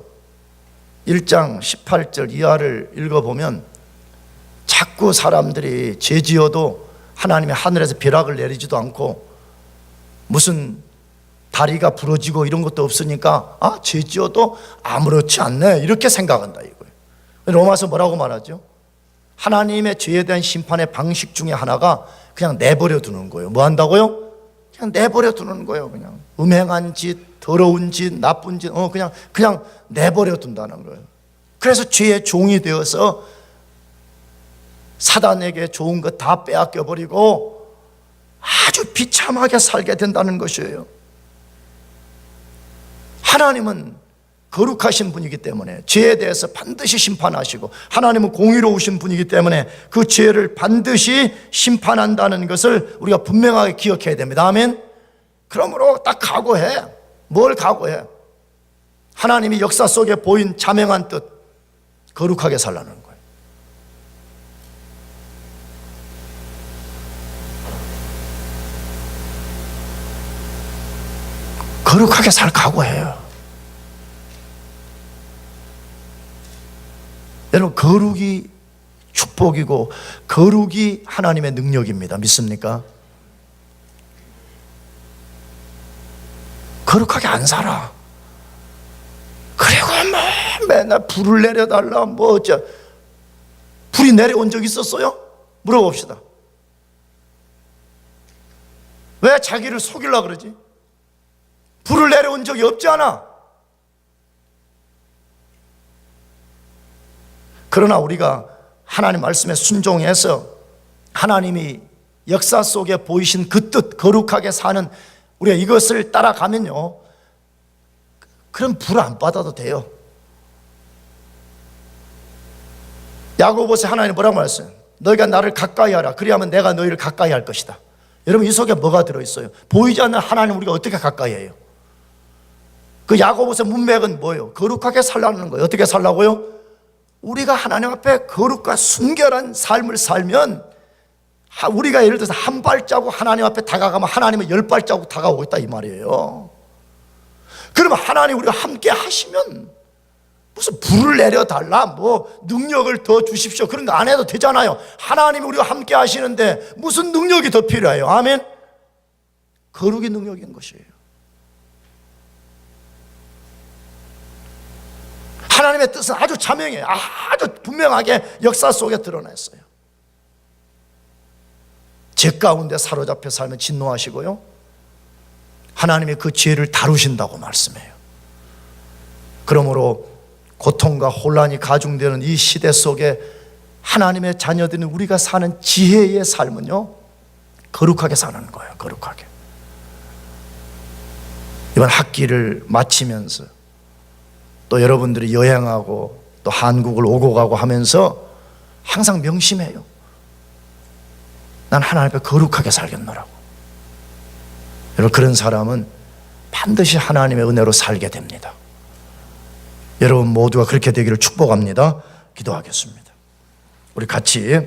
1장 18절 이하를 읽어보면 자꾸 사람들이 죄 지어도 하나님이 하늘에서 벼락을 내리지도 않고 무슨 다리가 부러지고 이런 것도 없으니까 죄 지어도 아무렇지 않네, 이렇게 생각한다 이거예요. 로마서 뭐라고 말하죠? 하나님의 죄에 대한 심판의 방식 중에 하나가 그냥 내버려 두는 거예요. 뭐 한다고요? 그냥 내버려 두는 거예요. 그냥 음행한 짓, 더러운 짓, 나쁜 짓, 그냥 내버려 둔다는 거예요. 그래서 죄의 종이 되어서 사단에게 좋은 것 다 빼앗겨 버리고 아주 비참하게 살게 된다는 것이에요. 하나님은 거룩하신 분이기 때문에 죄에 대해서 반드시 심판하시고, 하나님은 공의로우신 분이기 때문에 그 죄를 반드시 심판한다는 것을 우리가 분명하게 기억해야 됩니다. 아멘. 그러므로 딱 각오해. 뭘 각오해? 하나님이 역사 속에 보인 자명한 뜻, 거룩하게 살라는 거예요. 거룩하게 살 각오해요. 여러분, 거룩이 축복이고 거룩이 하나님의 능력입니다. 믿습니까? 거룩하게 안 살아. 그리고 맨날 불을 내려달라, 불이 내려온 적 있었어요? 물어봅시다. 왜 자기를 속이려고 그러지? 불을 내려온 적이 없지 않아. 그러나 우리가 하나님 말씀에 순종해서 하나님이 역사 속에 보이신 그 뜻, 거룩하게 사는 우리가 이것을 따라가면요, 그럼 불 안 받아도 돼요. 야고보서 하나님 뭐라고 말했어요? 너희가 나를 가까이 하라. 그리하면 내가 너희를 가까이 할 것이다. 여러분, 이 속에 뭐가 들어있어요? 보이지 않는 하나님 우리가 어떻게 가까이 해요? 그 야고보서 문맥은 뭐예요? 거룩하게 살라는 거예요. 어떻게 살라고요? 우리가 하나님 앞에 거룩과 순결한 삶을 살면, 우리가 예를 들어서 한 발자국 하나님 앞에 다가가면 하나님은 10발자국 다가오고 있다 이 말이에요. 그러면 하나님 우리가 함께 하시면 무슨 불을 내려달라, 뭐 능력을 더 주십시오, 그런 거 안 해도 되잖아요. 하나님이 우리와 함께 하시는데 무슨 능력이 더 필요해요? 아멘. 거룩의 능력인 것이에요. 하나님의 뜻은 아주 자명해요. 아주 분명하게 역사 속에 드러냈어요. 죄 가운데 사로잡혀 살면 진노하시고요, 하나님이 그 죄를 다루신다고 말씀해요. 그러므로 고통과 혼란이 가중되는 이 시대 속에 하나님의 자녀들인 우리가 사는 지혜의 삶은요, 거룩하게 사는 거예요. 거룩하게. 이번 학기를 마치면서 또 여러분들이 여행하고 또 한국을 오고 가고 하면서 항상 명심해요. 난 하나님 앞에 거룩하게 살겠노라고. 여러분, 그런 사람은 반드시 하나님의 은혜로 살게 됩니다. 여러분 모두가 그렇게 되기를 축복합니다. 기도하겠습니다. 우리 같이